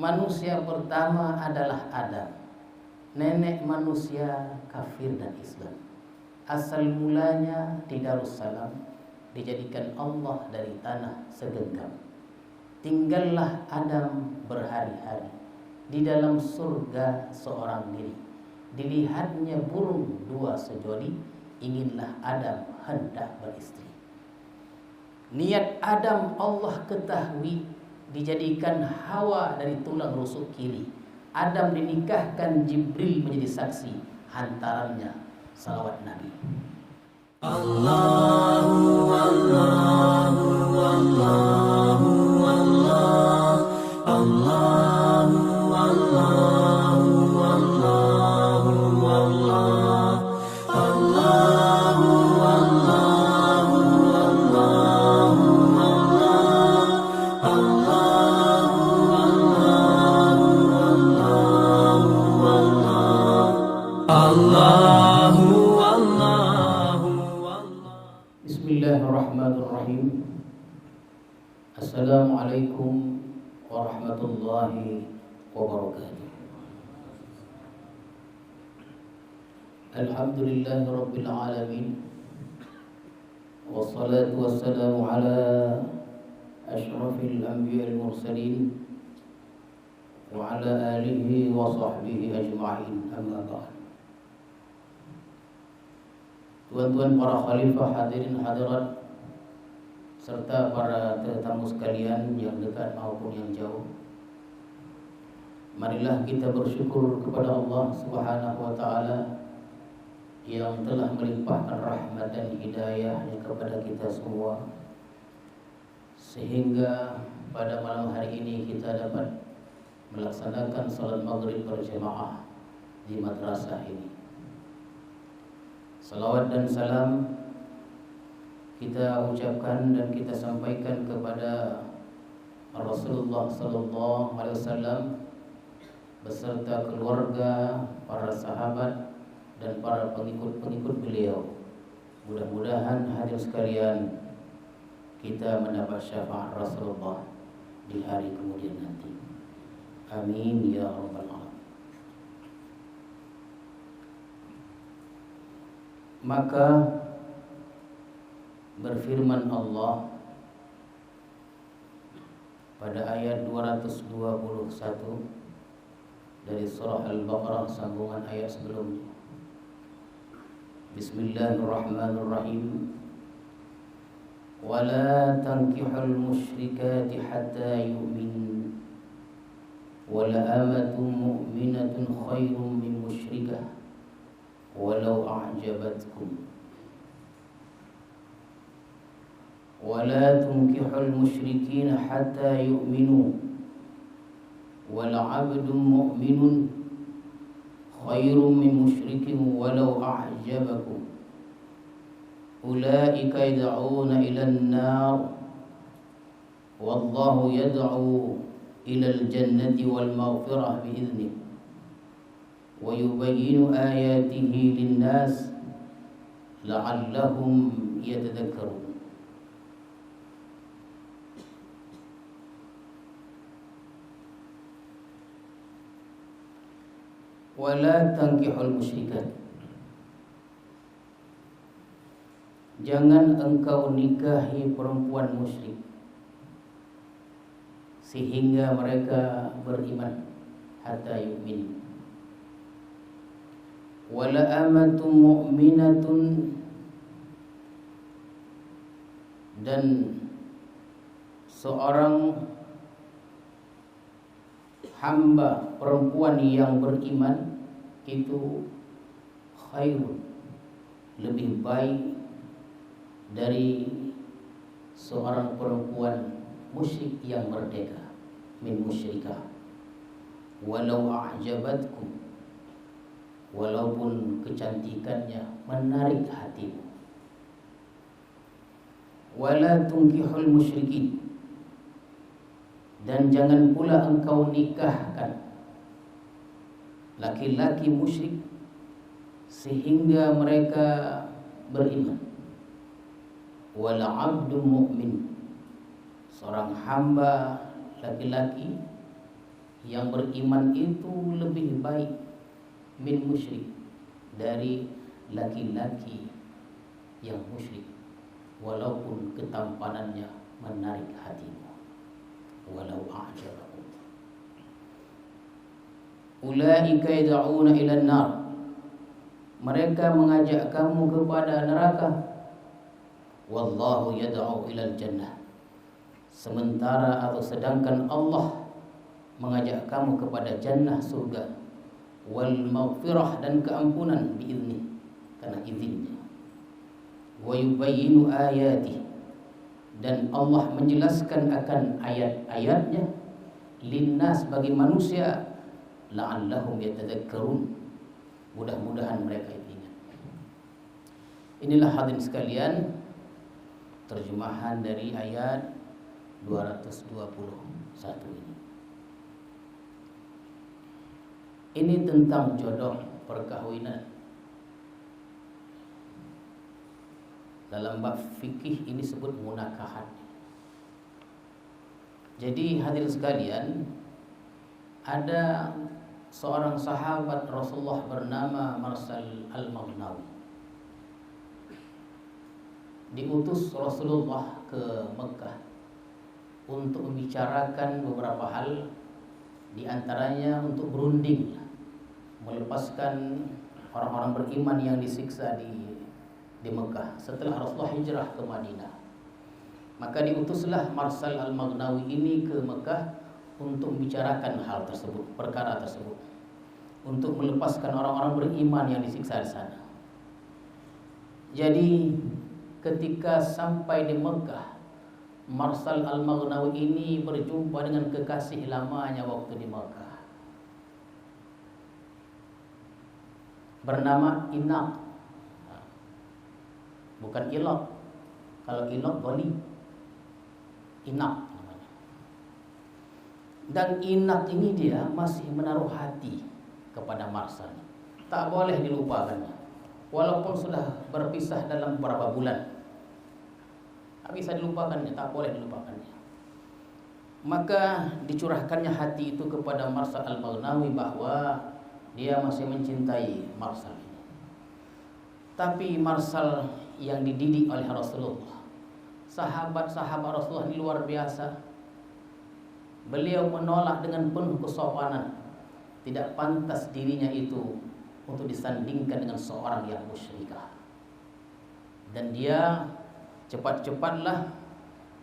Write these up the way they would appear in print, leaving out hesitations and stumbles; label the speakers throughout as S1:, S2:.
S1: Manusia pertama adalah Adam. Nenek manusia kafir dan Islam. Asal mulanya di Darussalam, dijadikan Allah dari tanah segenggam. Tinggallah Adam berhari-hari di dalam surga seorang diri. Dilihatnya burung dua sejoli, inginlah Adam hendak beristri. Niat Adam Allah ketahui, dijadikan Hawa dari tulang rusuk kiri. Adam dinikahkan, Jibril menjadi saksi, hantarannya salawat Nabi.
S2: Allahu Allahu Allahu Allah, Allahu Allahu Allahu Allah, Allahu Allahu Allahu
S1: Bismillahirrahmanirrahim. Assalamualaikum warahmatullahi wabarakatuh. Alhamdulillahi rabbil alamin. Wassalatu wassalamu ala asyrafil anbiya'il mursalin wa ala alihi wa sahbihi ajma'in, amma ba'd. Tuan-tuan para khalifah, hadirin hadirat, serta para tetamu sekalian yang dekat maupun yang jauh, marilah kita bersyukur kepada Allah Subhanahu wa taala yang telah melimpahkan rahmat dan hidayahnya kepada kita semua, sehingga pada malam hari ini kita dapat melaksanakan salat maghrib berjamaah di madrasah ini. Salawat dan salam kita ucapkan dan kita sampaikan kepada Rasulullah sallallahu alaihi wasallam beserta keluarga, para sahabat dan para pengikut-pengikut beliau. Mudah-mudahan hadirin sekalian kita mendapat syafaat Rasulullah di hari kemudian nanti. Amin ya rabbal alamin. Maka berfirman Allah pada ayat 221 dari surah Al-Baqarah, sambungan ayat sebelumnya. Bismillahirrahmanirrahim. Wala tankihul musyrikati hatta yu'min, wala amatun mu'minatun khairum min musyrikah walau a'jabatkum, wala tunkihul musyrikin hatta yu'minu, wal 'abdun mu'minun khairum min musyrikin walau a'jabakum, ulaika yad'una ila an-nar wallahu yad'u ila al-jannati wal maghfirah bi'idhnihi wa yubayyinu ayatihi lin-nas la'allahum yatadhakkarun. Wala tankihul musyrikat, jangan engkau nikahi perempuan musyrik sehingga mereka beriman, hatta yu'min. Wala amatun mu'minatun, dan seorang hamba perempuan yang beriman itu khairun, lebih baik dari seorang perempuan musyrik yang merdeka, min musyrikah, walau a'jabatkum, walaupun kecantikannya menarik hatimu. Wala tunkihul musyrikin, dan jangan pula engkau nikahkan laki-laki musyrik sehingga mereka beriman. Wala 'abdun mu'min, seorang hamba laki-laki yang beriman itu lebih baik min musyrik, dari laki-laki yang musyrik, walaupun ketampanannya menarik hatimu, walau a'jabakum. Ulaika yad'una ila an-nar, mereka mengajak kamu kepada neraka. Wallahu yad'u ila al-jannah, sementara atau sedangkan Allah mengajak kamu kepada jannah, surga. Wal maghfirah, dan keampunan biizni, karena izinnya. Wa yubayyinu ayati, dan Allah menjelaskan akan ayat-ayatnya, linnas, bagi manusia, la'allahum yatadzakkarun, mudah-mudahan mereka ingat. Inilah hadirin sekalian terjemahan dari ayat 221 ini. Ini tentang jodoh, perkawinan. Dalam bab fikih ini disebut munakahat. Jadi hadirin sekalian, ada seorang sahabat Rasulullah bernama Marsal Al-Maghnawi. Diutus Rasulullah ke Mekah untuk membicarakan beberapa hal, di antaranya untuk berunding melepaskan orang-orang beriman yang disiksa di Mekah setelah Rasulullah hijrah ke Madinah. Maka diutuslah Marsal Al-Maghnawi ini ke Mekah untuk membicarakan hal tersebut, perkara tersebut, untuk melepaskan orang-orang beriman yang disiksa di sana. Jadi ketika sampai di Mekah, Marsal Al-Maghnawi ini berjumpa dengan kekasih lamanya waktu di Mekah, bernama Inak. Bukan Ilok. Kalau Ilok Goli, Inak namanya. Dan Inak ini dia masih menaruh hati kepada Marsal, tak boleh dilupakannya, walaupun sudah berpisah dalam beberapa bulan. Tak bisa dilupakannya, tak boleh dilupakannya. Maka dicurahkannya hati itu kepada Marsal Al-Maghnawi bahwa dia masih mencintai Marsal ini. Tapi Marsal yang dididik oleh Rasulullah, sahabat-sahabat Rasulullah ini luar biasa. Beliau menolak dengan penuh kesopanan. Tidak pantas dirinya itu untuk disandingkan dengan seorang yang musyrikah. Dan dia cepat-cepatlah,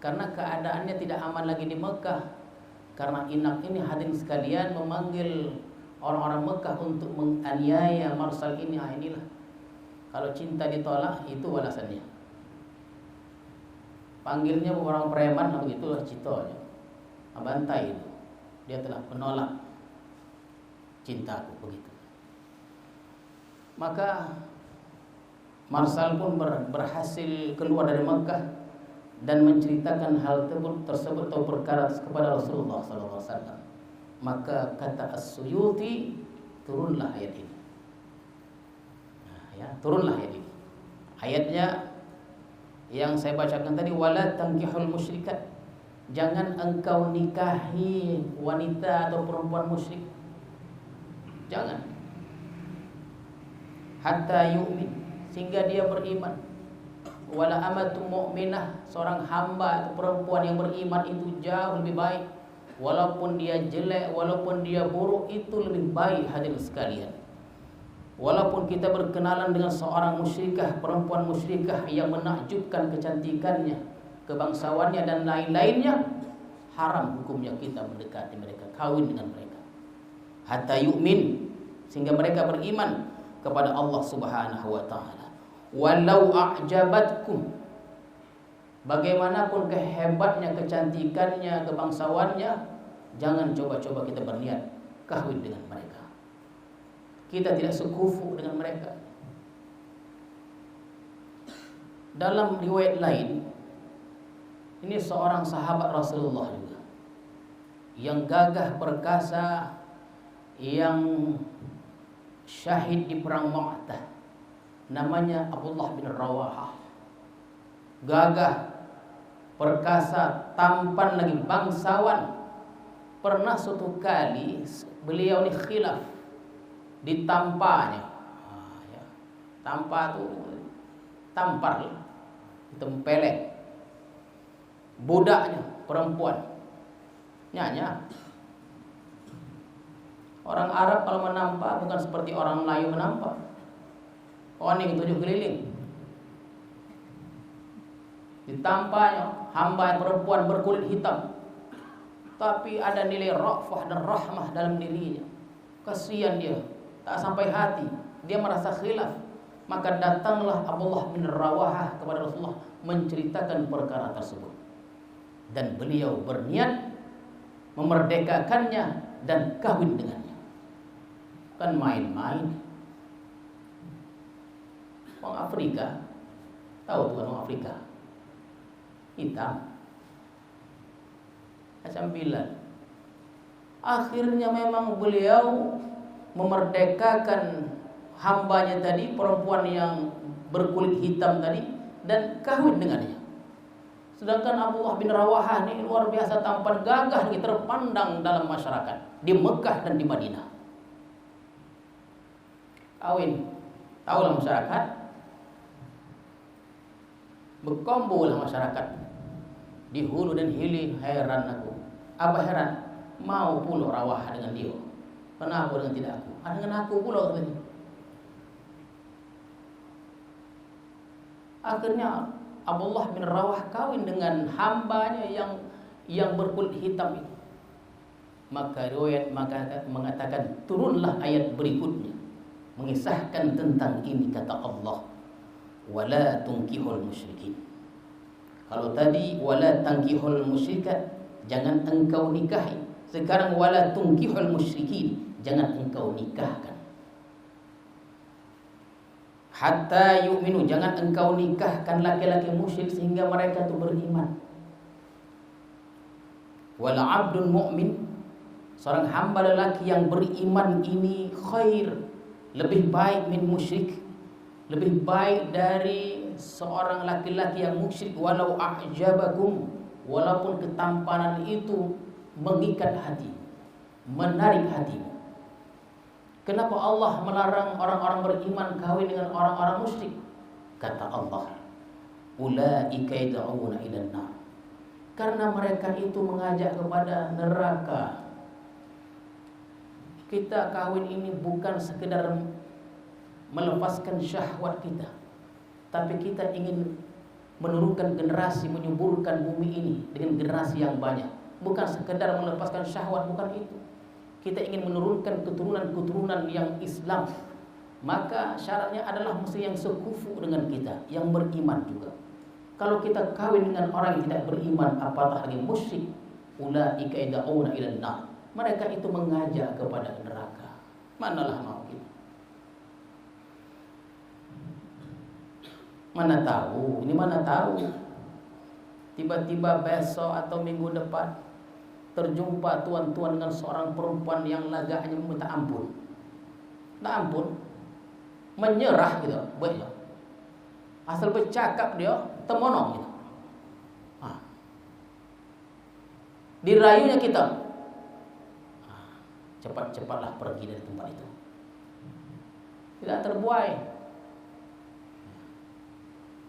S1: karena keadaannya tidak aman lagi di Mekah. Karena Inak ini hadirin sekalian memanggil orang-orang Mekah untuk menganiaya Marsal ini. Inilah, kalau cinta ditolak itu balasannya. Panggilnya orang preman, begitulah citonya, bantai itu. Dia telah menolak cintaku, begitu. Maka Marsal pun berhasil keluar dari Mekah dan menceritakan hal tersebut atau perkara kepada Rasulullah SAW. Maka kata As-Suyuti, turunlah ayat ini. Turunlah ayat ini. Ayatnya yang saya bacakan tadi, wala tankihul musyrikat, jangan engkau nikahi wanita atau perempuan musyrik, jangan, hatta yu'min, sehingga dia beriman. Wala amatu mu'minah, seorang hamba atau perempuan yang beriman itu jauh lebih baik, walaupun dia jelek, walaupun dia buruk, itu lebih baik hadirin sekalian. Walaupun kita berkenalan dengan seorang musyrikah, perempuan musyrikah yang menakjubkan kecantikannya, kebangsawannya dan lain-lainnya, haram hukumnya kita mendekati mereka, kawin dengan mereka. Hatta yu'min, sehingga mereka beriman kepada Allah Subhanahu wa taala. Walau a'jabatkum, bagaimanapun kehebatnya, kecantikannya, kebangsawannya, jangan coba-coba kita berniat kawin dengan mereka. Kita tidak sekufu dengan mereka. Dalam riwayat lain, ini seorang sahabat Rasulullah juga, yang gagah perkasa, yang syahid di perang Mu'tah, namanya Abdullah bin Rawahah. Gagah perkasa, tampan lagi, bangsawan, pernah suatu kali beliau ini khilaf ditampanya. Ya. Tampa tuh tampar, ditempeleng. Budaknya perempuan nyanya. Orang Arab kalau menampak bukan seperti orang Melayu menampak. Oning 7 keliling. Ditampaknya hamba yang perempuan berkulit hitam, tapi ada nilai ra'fah dan rahmah dalam dirinya. Kasihan dia, tak sampai hati, dia merasa khilaf. Maka datanglah Abdullah bin Rawahah kepada Rasulullah menceritakan perkara tersebut. Dan beliau berniat memerdekakannya dan kawin dengannya. Kan main-main. Orang Afrika, tahu tuan orang Afrika, hitam, macam bilan. Akhirnya memang beliau memerdekakan hambanya tadi, perempuan yang berkulit hitam tadi, dan kawin dengannya. Sedangkan Abdullah bin Rawahah ini luar biasa tampan gagah, terpandang dalam masyarakat di Mekah dan di Madinah. Kawin, tahulah masyarakat, berkombolah masyarakat di hulu dan hilir. Heran aku. Apa heran? Mau pula Rawahah dengan dia. Kenapa dengan tidak aku? Dengan aku pula katanya. Akhirnya Abdullah bin Rawah kawin dengan hambanya yang berkulit hitam itu. Maka riwayat mengatakan turunlah ayat berikutnya mengisahkan tentang ini, kata Allah, wala tunkihul musyrikin. Kalau tadi wala tankihul musyrikat, jangan engkau nikahi. Sekarang wala tunkihul musyrikin, jangan engkau nikahkan. Hatta yu'minu, jangan engkau nikahkan laki-laki musyrik sehingga mereka itu beriman. Wala abdun mu'min, seorang hamba lelaki yang beriman ini khair, lebih baik min musyrik, lebih baik dari seorang laki-laki yang musyrik. Walau a'jabakum, walaupun ketampanan itu mengikat hati, menarik hatimu. Kenapa Allah melarang orang-orang beriman kawin dengan orang-orang musyrik? Kata Allah, ulaika yad'una ilan nar, karena mereka itu mengajak kepada neraka. Kita kawin ini bukan sekedar melepaskan syahwat kita, tapi kita ingin menurunkan generasi, menyuburkan bumi ini dengan generasi yang banyak. Bukan sekedar melepaskan syahwat, bukan itu. Kita ingin menurunkan keturunan-keturunan yang Islam. Maka syaratnya adalah mesti yang sekufu dengan kita, yang beriman juga. Kalau kita kawin dengan orang yang tidak beriman, apatah lagi musyrik, ulaika yad'una ilan nar, mereka itu mengajak kepada neraka. Manalah mau kita. Mana tahu, ini mana tahu, tiba-tiba besok atau minggu depan terjumpa tuan-tuan dengan seorang perempuan yang lagaknya meminta ampun. Nah ampun, menyerah gitu, baik. Asal bercakap dia temonong gitu. Dirayunya kita, cepat-cepatlah pergi dari tempat itu. Tidak terbuai.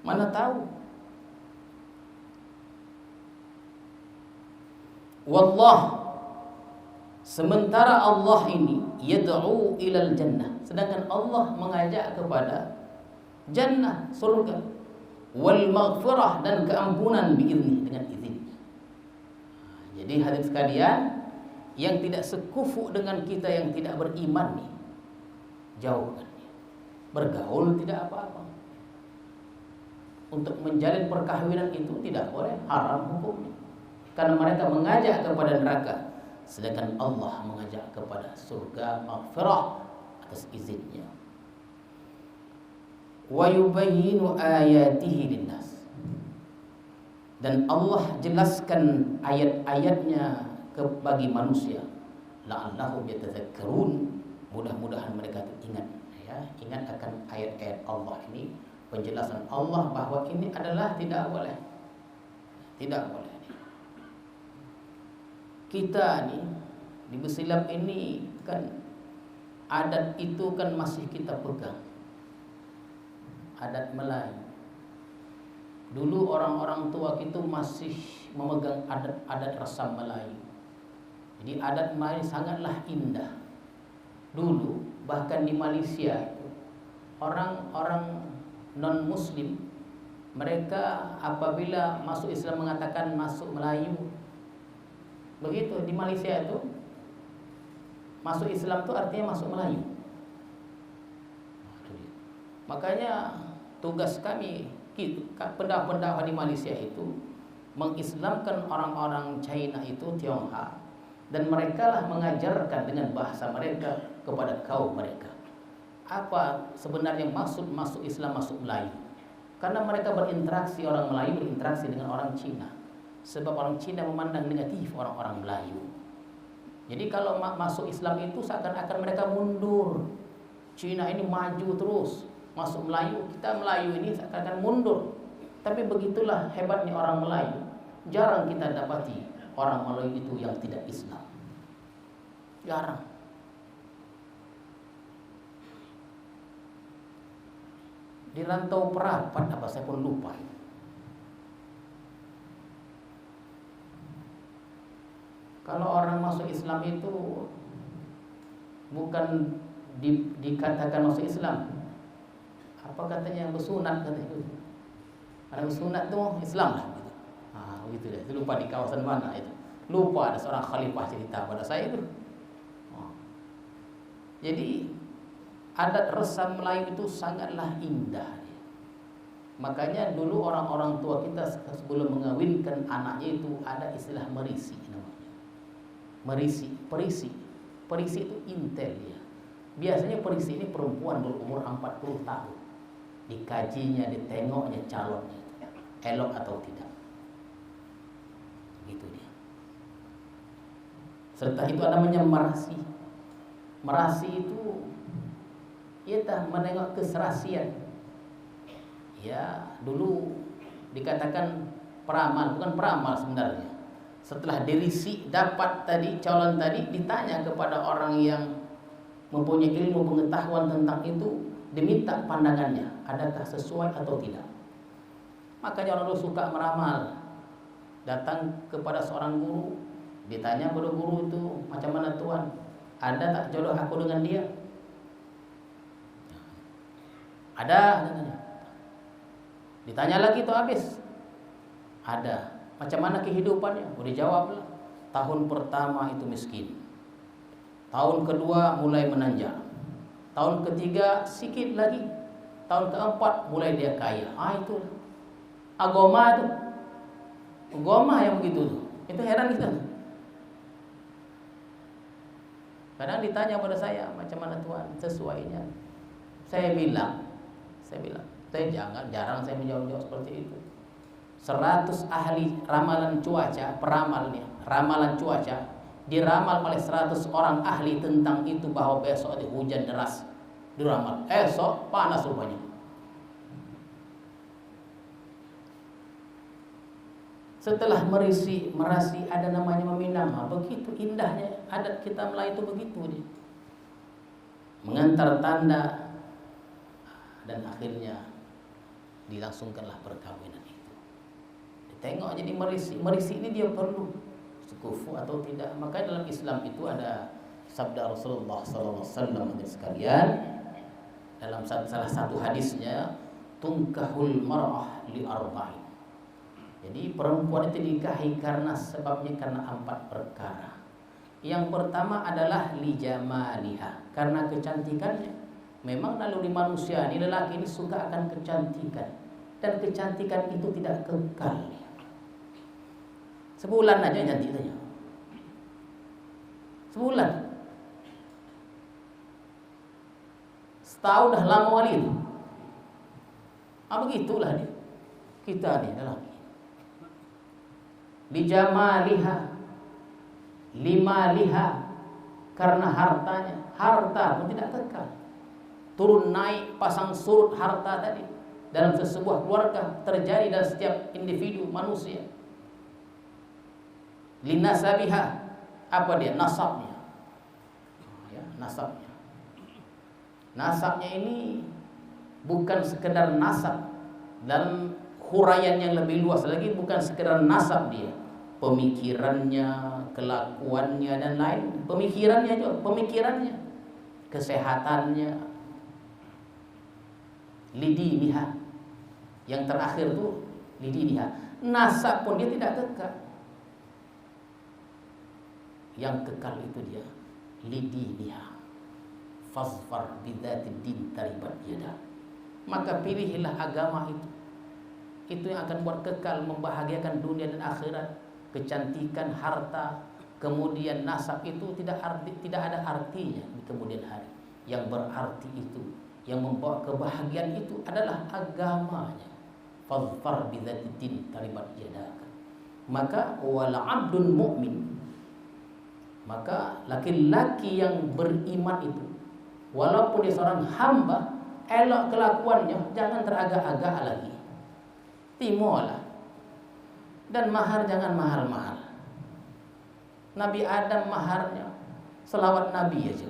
S1: Mana tahu. Wallah, sementara Allah ini yad'u ilal jannah, sedangkan Allah mengajak kepada jannah, surga, wal maghfirah, dan keampunan biizni, dengan izinnya. Jadi hadirin sekalian, yang tidak sekufu dengan kita yang tidak beriman nih, jauhkan dia. Bergaul tidak apa-apa. Untuk menjalin perkahwinan itu tidak boleh, haram hukumnya. Karena mereka mengajak kepada neraka, sedangkan Allah mengajak kepada surga, maghfirah, atas izinnya. Wa yubayyinu ayatihi linnas, dan Allah jelaskan ayat-ayatnya bagi manusia, la'allahum yatadzakkarun, mudah-mudahan mereka ingat, ya, ingat akan ayat-ayat Allah ini, penjelasan Allah bahwa ini adalah tidak boleh. Kita nih Di Besilap ini kan adat itu kan masih kita pegang. Adat Melayu. Dulu orang-orang tua kita masih memegang adat-adat resam Melayu. Jadi adat Melayu sangatlah indah. Dulu bahkan di Malaysia orang-orang non-muslim mereka apabila masuk Islam mengatakan masuk Melayu. Begitu di Malaysia itu masuk Islam itu artinya masuk Melayu. Makanya tugas kami pendakwah-pendakwah di Malaysia itu mengislamkan orang-orang China itu Tionghoa, dan mereka lah mengajarkan dengan bahasa mereka kepada kaum mereka apa sebenarnya maksud masuk Islam, masuk Melayu. Karena mereka berinteraksi, orang Melayu berinteraksi dengan orang Cina. Sebab orang Cina memandang negatif orang-orang Melayu. Jadi kalau masuk Islam itu seakan-akan mereka mundur. Cina ini maju terus. Masuk Melayu, kita Melayu ini seakan-akan mundur. Tapi begitulah hebatnya orang Melayu. Jarang kita dapati orang Melayu itu yang tidak Islam. Jarang. Di Rantau Perapat apa saya pun lupa. Kalau orang masuk Islam itu bukan dikatakan masuk Islam. Apa katanya bersunat katanya itu. Ada bersunat tuh Islam lah gitu. Begitu deh. Itu lupa di kawasan mana itu. Lupa, ada seorang khalifah cerita pada saya itu. Jadi adat resam Melayu itu sangatlah indah. Makanya dulu orang-orang tua kita sebelum mengawinkan anaknya itu ada istilah merisi namanya. Merisi, perisi. Perisi itu intel ya. Biasanya perisi ini perempuan berumur 40 tahun. Dikajinya, ditengoknya calonnya, elok atau tidak. Gitu dia. Serta itu ada namanya merasi. Merasi itu kita menengok keserasian. Ya, dulu dikatakan peramal, bukan peramal sebenarnya. Setelah dirisi dapat tadi calon tadi, ditanya kepada orang yang mempunyai ilmu pengetahuan tentang itu, diminta pandangannya, adakah sesuai atau tidak. Makanya orang dulu suka meramal. Datang kepada seorang guru, ditanya pada guru itu, macam mana tuan, ada tak jodoh aku dengan dia? Ada. Ditanya lagi tuh habis, ada. Macam mana kehidupannya? Udah jawab lah. Tahun pertama itu miskin, tahun kedua mulai menanjak, tahun ketiga sikit lagi, tahun keempat mulai dia kaya. Itu agama tuh, agama yang begitu tuh. Itu heran kita. Kadang ditanya pada saya, macam mana tuan sesuainya? Saya bilang, saya jarang saya menjawab seperti itu. 100 ahli ramalan cuaca, peramalnya, ramalan cuaca, diramal oleh 100 orang ahli tentang itu bahwa besok ada hujan deras. Diramal, esok panas rupanya. Setelah merasi ada namanya meminang. Begitu indahnya adat kita Melayu itu begitu dia. Mengantar tanda dan akhirnya dilangsungkanlah perkawinan itu. Tengok jadi merisi ini dia perlu sekufu atau tidak. Maka dalam Islam itu ada sabda Rasulullah SAW sekalian, dalam salah satu hadisnya, tunkahul mar'ah li arba'in. Jadi perempuan itu dinikahi sebabnya karena 4 perkara. Yang pertama adalah li jamaliha, karena kecantikannya. Memang naluri manusia ini, lelaki ini suka akan kecantikan, dan kecantikan itu tidak kekal. Sebulan aja cantik saja. Sebulan. Setahun dah lama kali itu. Begitulah dia. Kita ni lelaki. Lijamaliha, limaliha, karena hartanya. Harta pun tidak kekal. Turun naik, pasang surut harta tadi dalam sebuah keluarga terjadi dalam setiap individu manusia. Linasabiha, apa dia? Nasabnya. ya, nasabnya. Nasabnya ini bukan sekedar nasab, dalam huraian yang lebih luas lagi bukan sekedar nasab dia, pemikirannya, kelakuannya dan lain, pemikirannya, kesehatannya, lidiniha. Yang terakhir tuh lidiniha. Nasab pun dia tidak kekal. Yang kekal itu dia lidiniha. Fasfar bidzatid din taribat yada. Maka pilihlah agama itu. Itu yang akan buat kekal, membahagiakan dunia dan akhirat. Kecantikan, harta, kemudian nasab itu tidak ada artinya di kemudian hari. Yang berarti itu, yang membawa kebahagiaan itu adalah agamanya. Fadfar bidzatid din taribat yadaka. Maka wal abdun mu'min, maka laki-laki yang beriman itu, walaupun dia seorang hamba, elok kelakuannya, jangan teragak-agak lagi. Timolah. Dan mahar jangan mahal-mahal. Nabi Adam maharnya selawat Nabi aja.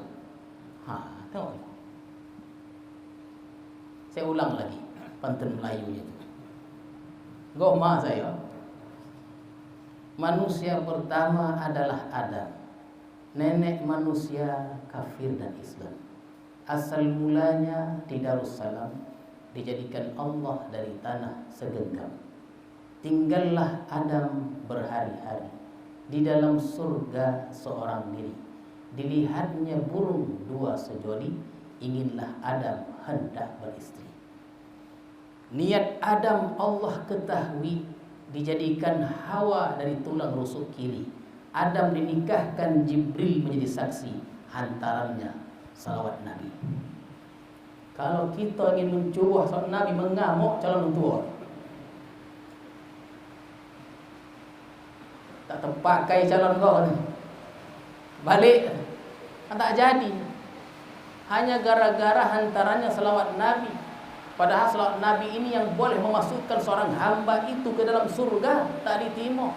S1: Tahu. Saya ulang lagi pantun Melayunya itu. Goma saya. Manusia pertama adalah Adam. Nenek manusia kafir dan Islam. Asal mulanya di Darussalam, dijadikan Allah dari tanah segenggam. Tinggallah Adam berhari-hari di dalam surga seorang diri. Dilihatnya burung dua sejoli, inginlah Adam hendak beristri. Niat Adam Allah ketahui, dijadikan Hawa dari tulang rusuk kiri. Adam dinikahkan, Jibril menjadi saksi, hantarannya salawat Nabi. Kalau kita ingin mencoba salawat Nabi, mengamuk calon tua, tak terpakai calon kau ni, balik tak jadi. Hanya gara-gara hantarannya salawat Nabi. Padahal salawat Nabi ini yang boleh memasukkan seorang hamba itu ke dalam surga, tak diterima.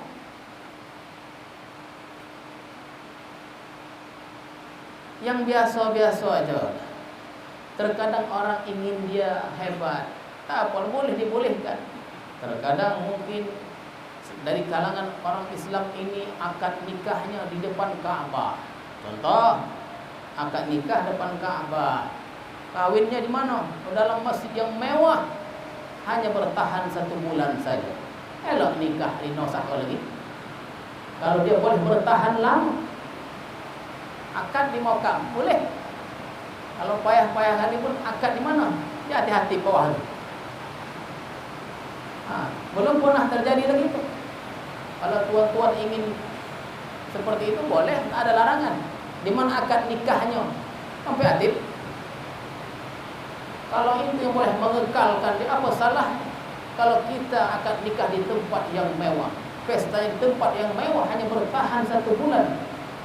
S1: Yang biasa-biasa aja. Terkadang orang ingin dia hebat, tak apa, boleh dibolehkan. Terkadang mungkin dari kalangan orang Islam ini akad nikahnya di depan Ka'bah. Contoh, akad nikah depan Ka'bah. Kawinnya di mana? Dalam masjid yang mewah. Hanya bertahan 1 bulan saja. Elok nikah di nosah lagi. Kalau dia boleh bertahan lama, akad di Mekah boleh. Kalau payah-payah kali pun akad di mana? Ya hati-hati bawah. Belum pernah terjadi lagi itu. Kalau tuan-tuan ingin seperti itu boleh, tak ada larangan. Di mana akad nikahnya? Sampai hati. Kalau itu yang boleh mengekalkan, di apa salah? Kalau kita akad nikah di tempat yang mewah, pesta di tempat yang mewah hanya bertahan 1 bulan,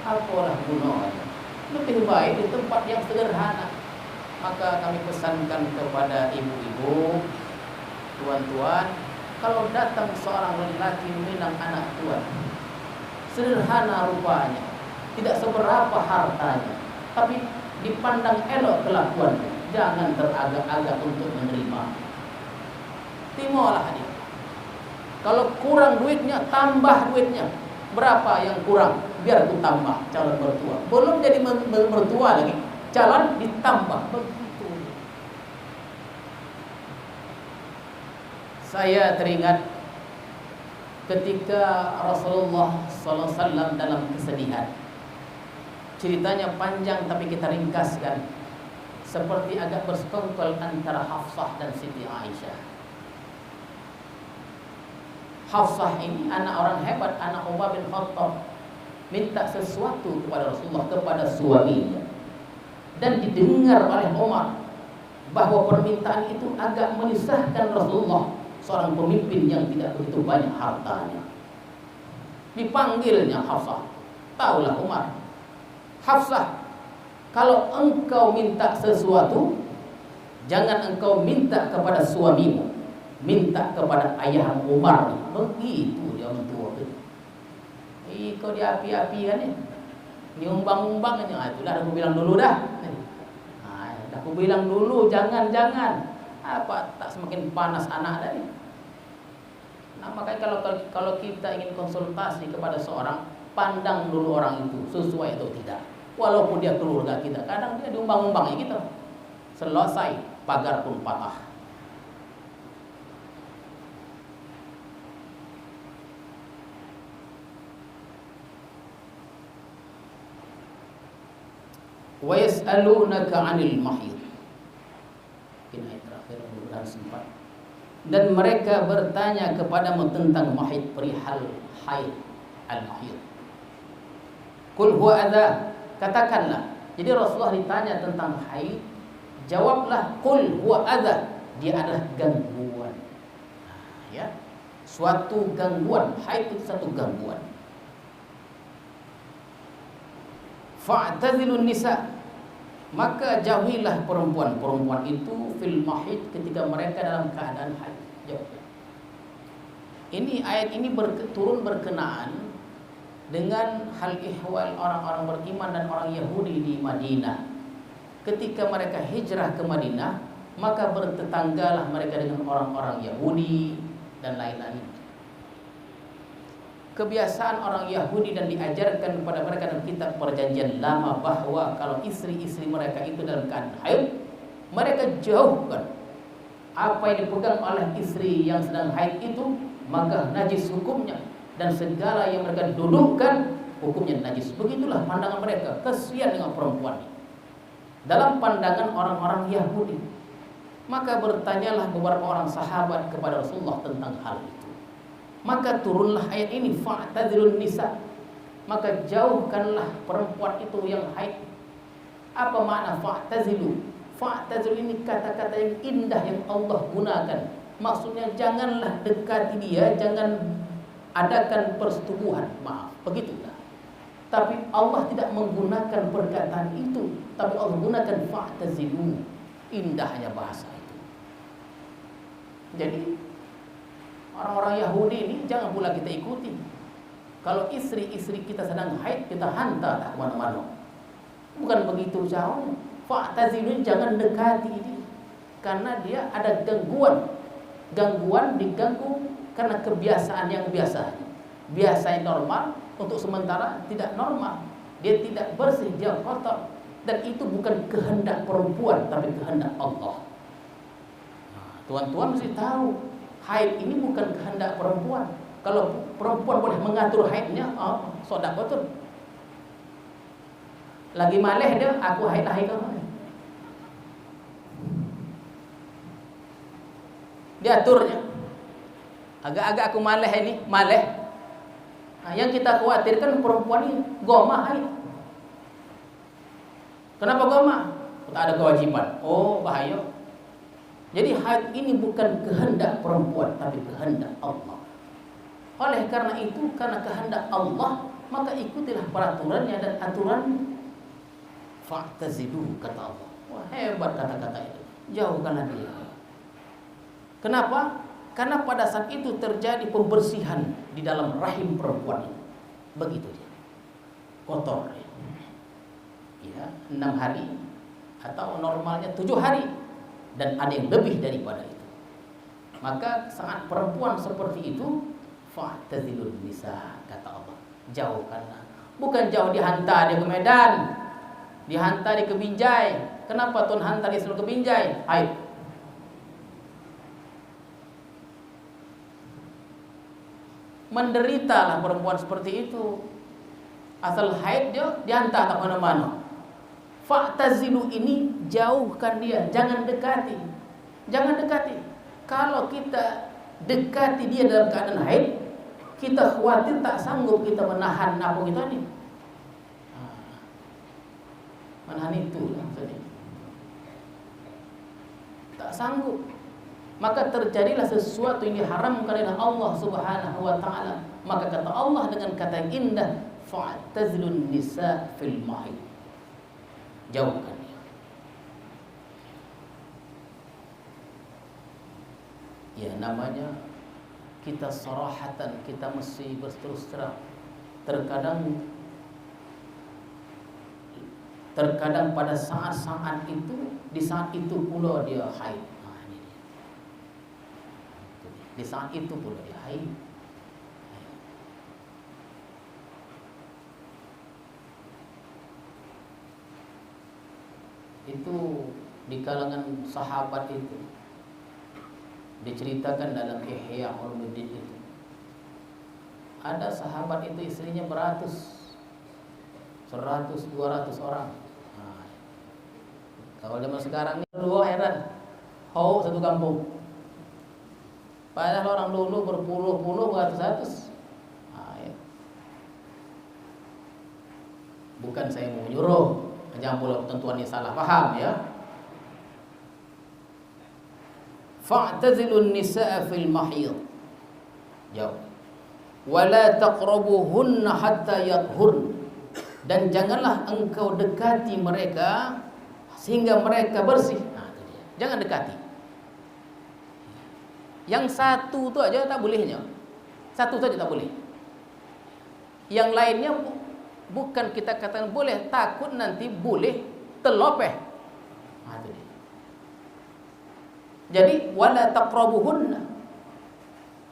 S1: apalah gunanya? Lebih baik di tempat yang sederhana. Maka kami pesankan kepada ibu-ibu, tuan-tuan, kalau datang seorang lelaki meminang anak tuan, sederhana rupanya, tidak seberapa hartanya, tapi dipandang elok kelakuannya, jangan teragak-agak untuk menerima. Timolah dia. Kalau kurang duitnya, tambah duitnya. Berapa yang kurang? Biar aku tambah calon mertua. Belum jadi mertua lagi, calon ditambah. Begitu. Saya teringat ketika Rasulullah SAW dalam kesedihan. Ceritanya panjang tapi kita ringkaskan. Seperti agak bersekongkol antara Hafsah dan Siti Aisyah. Hafsah ini anak orang hebat, anak Umar bin Khattab, minta sesuatu kepada Rasulullah, kepada suaminya. Dan didengar oleh Umar bahwa permintaan itu agak menyusahkan Rasulullah, seorang pemimpin yang tidak begitu banyak hartanya. Dipanggilnya Hafsah. Taulah Umar, Hafsah, kalau engkau minta sesuatu, jangan engkau minta kepada suamimu, minta kepada ayah Umar. Begitu dia mentua itu. Kau diapi-api kan ya? Nyumbang-umbangnya, itulah aku bilang dulu dah. Aku bilang dulu jangan. Apa tak semakin panas anak tadi. Nah, makanya kalau kita ingin konsultasi kepada seorang, pandang dulu orang itu sesuai atau tidak. Walaupun dia keluarga kita, kadang dia diumbang-umbangi kita. Selesai, pagar pun patah. Wa yas'alunaka 'anil mahid. Ini ayat terakhir mudah sempat. Dan mereka bertanya kepadamu tentang mahid, perihal haid, al-mahid. Qul huwa adza, katakanlah. Jadi Rasulullah ditanya tentang haid, jawablah qul huwa adza, dia adalah gangguan. Ya. Suatu gangguan, haid itu satu gangguan. Fa'tazilun nisa, maka jauhilah perempuan itu fil mahid, ketika mereka dalam keadaan haid. Jauh. Ini ayat ini turun berkenaan dengan hal ihwal orang-orang beriman dan orang Yahudi di Madinah. Ketika mereka hijrah ke Madinah, maka bertetanggalah mereka dengan orang-orang Yahudi dan lain-lain. Kebiasaan orang Yahudi dan diajarkan kepada mereka dalam kitab perjanjian lama bahwa kalau istri-istri mereka itu dalam keadaan haid, mereka jauhkan apa yang dipegang oleh istri yang sedang haid itu, maka najis hukumnya, dan segala yang mereka dudukkan hukumnya najis. Begitulah pandangan mereka. Kesian dengan perempuan dalam pandangan orang-orang Yahudi. Maka bertanyalah beberapa orang sahabat kepada Rasulullah tentang hal itu. Maka turunlah ayat ini, fa'tazilun nisa, maka jauhkanlah perempuan itu yang haid. Apa makna fa'tazilu? Fa'tazilu ini kata-kata yang indah yang Allah gunakan. Maksudnya janganlah dekati dia, jangan adakan persetubuhan. Maaf, begitulah. Tapi Allah tidak menggunakan perkataan itu, tapi Allah gunakan fa'tazilu. Indahnya bahasa itu. Jadi orang-orang Yahudi ini jangan pula kita ikuti. Kalau istri-istri kita sedang haid, kita hantar tak kemana-mana. Bukan begitu jauh. Fa'tazilu, jangan dekati dia, karena dia ada gangguan. Gangguan diganggu karena kebiasaan yang biasa. Biasa yang normal, untuk sementara tidak normal. Dia tidak bersih, dia kotor. Dan itu bukan kehendak perempuan, tapi kehendak Allah. Tuan-tuan mesti tahu, haid ini bukan kehendak perempuan. Kalau perempuan boleh mengatur haidnya, sodak betul. Lagi maleh dia, aku haid kamu. Dia aturnya. Agak-agak aku maleh ini, maleh. Nah, yang kita khawatirkan perempuan ini goma haid. Kenapa goma? Tak ada kewajiban. Oh, bahaya. Jadi haid ini bukan kehendak perempuan, tapi kehendak Allah. Oleh karena itu, karena kehendak Allah, maka ikutilah peraturannya dan aturan. Fa'tazilu, kata Allah. Wah, hebat kata-kata itu. Jauhkanlah dia. Kenapa? Karena pada saat itu terjadi pembersihan di dalam rahim perempuan itu. Begitu dia. Kotor. Ya, 6 hari atau normalnya 7 hari. Dan ada yang lebih daripada itu. Maka saat perempuan seperti itu, fa'tazilun nisa, kata Allah. Jauhkanlah. Bukan jauh dihantar dia ke Medan, dihantar dia ke Binjai. Kenapa Tuhan hantar dia selalu ke Binjai? Haid. Menderitalah perempuan seperti itu. Asal haid dia dihantar tak mana-mana. Fa'tazilu ini jauhkan dia, jangan dekati. Jangan dekati. Kalau kita dekati dia dalam keadaan haid, kita khawatir tak sanggup kita menahan nafsu kita ini. Menahan itu maksudnya. Tak sanggup. Maka terjadilah sesuatu yang diharamkan oleh Allah Subhanahu wa taala. Maka kata Allah dengan kata yang indah, fa'tazilun nisa fil mahid. Jauhkan dia. Ya, namanya kita sarahatan, kita mesti berterus terang. Terkadang terkadang pada saat-saat itu, di saat itu pula dia haid. Ini dia. Di saat itu pula dia haid. Itu di kalangan sahabat itu diceritakan dalam Ihya Ulumuddin itu. Ada sahabat itu istrinya beratus, 100, 200 orang. Kalau zaman sekarang ini dua heran, satu kampung. Padahal orang dulu berpuluh-puluh, beratus-ratus. Bukan saya mau menyuruh, jangan pula tentuan ini salah paham ya. Fa'tazilun nisaa fil mahid. Jauh. Wala taqrabuhunna hatta yathurn. Dan janganlah engkau dekati mereka sehingga mereka bersih. Itu dia. Jangan dekati. Yang satu tu aja tak bolehnya. Satu saja tak boleh. Yang lainnya bukan kita katakan boleh, takut nanti boleh terlopeh. Itu dia. Jadi wala taqrabuhunna.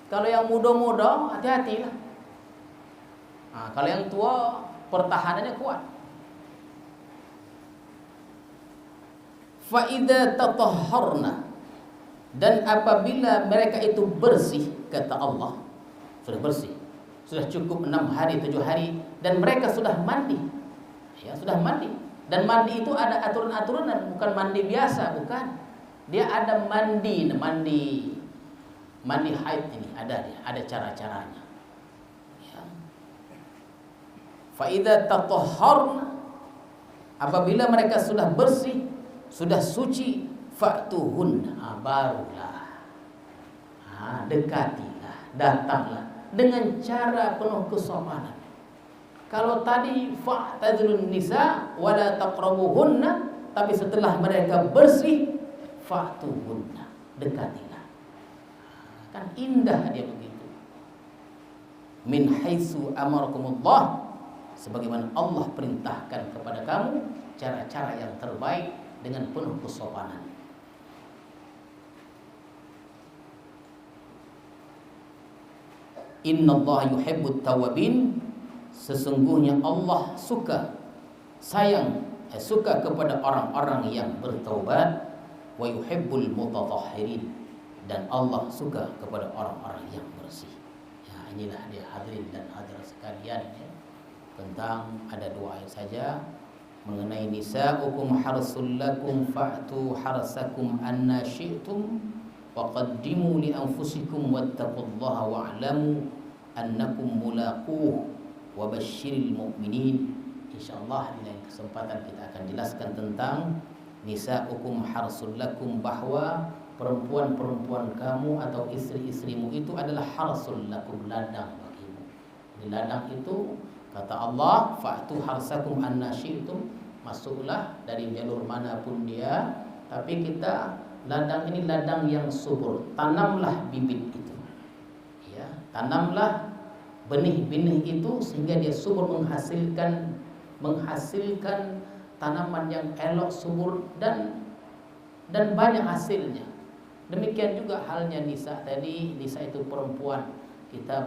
S1: Kalau yang muda-muda hati-hatilah. Kalau yang tua pertahanannya kuat. Fa idza tatahharna, dan apabila mereka itu bersih, kata Allah, sudah bersih, sudah cukup 6 hari 7 hari, dan mereka sudah mandi. Ya, sudah mandi. Dan mandi itu ada aturan-aturan, bukan mandi biasa, bukan. Dia ada mandi haid ini, ada cara-caranya. Ya. Fa idza tatahharna, apabila mereka sudah bersih, sudah suci, fa'tuhunna, barulah dekatilah, datanglah dengan cara penuh kesopanan. Kalau tadi fa'tazilun nisa wala taqrabuhunna, tapi setelah mereka bersih, fa'tuhunna, dekatilah. Kan indah dia begitu. Min haitsu amarakumullah, sebagaimana Allah perintahkan kepada kamu cara-cara yang terbaik dengan penuh kesopanan. Innallaha yuhibbut tawwabin, sesungguhnya Allah suka kepada orang-orang yang bertaubat, wa yuhibbul mutatahhirin, dan Allah suka kepada orang-orang yang bersih. Ya, inilah dia hadirin dan hadirat sekalian ya. Tentang ada 2 ayat saja mengenai nisa'ukum harsul lakum fa'tu harsakum anna syi'tum wa qaddimu li anfusikum wattaqullaha wa'lamu annakum mulaquh wa basyiril mu'minin. Insyaallah di lain kesempatan kita akan jelaskan tentang nisa'ukum harsul lakum, bahwa perempuan-perempuan kamu atau istri-istrimu itu adalah harsul lakum, ladang bagimu. Di ladang itu kata Allah, fa'tu harsakum anna syi'tum, masuklah dari jalur manapun dia, tapi kita ladang ini ladang yang subur, tanamlah bibit itu. Ya, tanamlah benih-benih itu sehingga dia subur, menghasilkan tanaman yang elok, subur dan banyak hasilnya. Demikian juga halnya nisa tadi, nisa itu perempuan. Kita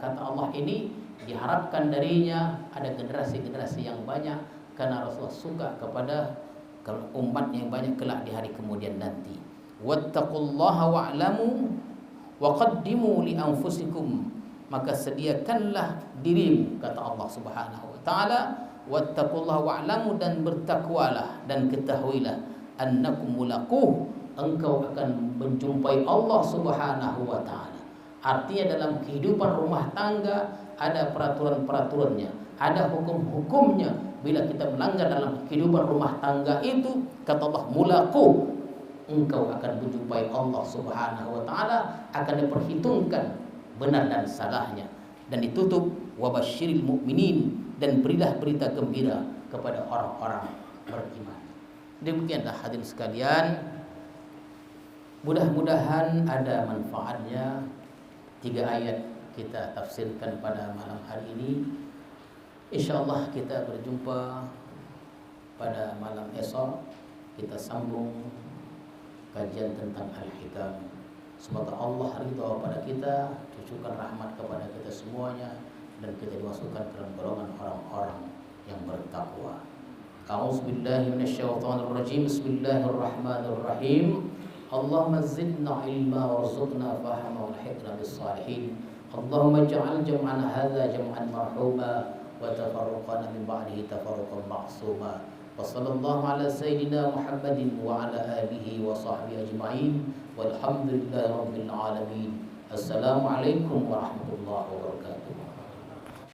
S1: kata Allah ini diharapkan darinya ada generasi-generasi yang banyak, karena Rasulullah suka kepada umat yang banyak kelak di hari kemudian nanti. Wattaqullaha wa'lamu wa qaddimu li anfusikum, maka sediakanlah dirimu, kata Allah Subhanahu wa taala, wattaqullaha wa'lamu, dan bertakwalah dan ketahuilah, annakum mulaquh, engkau akan menjumpai Allah Subhanahu wa taala. Artinya dalam kehidupan rumah tangga ada peraturan-peraturannya, ada hukum-hukumnya. Bila kita melanggar dalam kehidupan rumah tangga itu, kata Allah, mulaquh, engkau akan menjumpai Allah Subhanahu wa taala, akan diperhitungkan benar dan salahnya. Dan ditutup wa basyiril mu'minin, dan berilah berita gembira kepada orang-orang beriman. Demikianlah hadirin sekalian, mudah-mudahan ada manfaatnya 3 ayat kita tafsirkan pada malam hari ini. InsyaAllah kita berjumpa pada malam esok kita sambung kajian tentang Al-Hikam. Semoga Allah ridha pada kita, cucukan rahmat kepada kita semuanya, dan kita dimasukkan ke dalam golongan orang-orang yang bertakwa. A'udzubillahi minasyaitonirrajim. Bismillahirrahmanirrahim. Allahumma zidna ilma warzuqna fahma walhiqna bis-salihin. Allahumma ij'al jam'ana hadza jam'an marhuma wa tafarruqana min ba'dihi tafarruqan ma'suma. Wa sallallahu ala sayyidina Muhammadin wa ala alihi wa sahbihi ajma'in. Walhamdulillahi rabbil alamin. Assalamualaikum warahmatullahi wabarakatuh.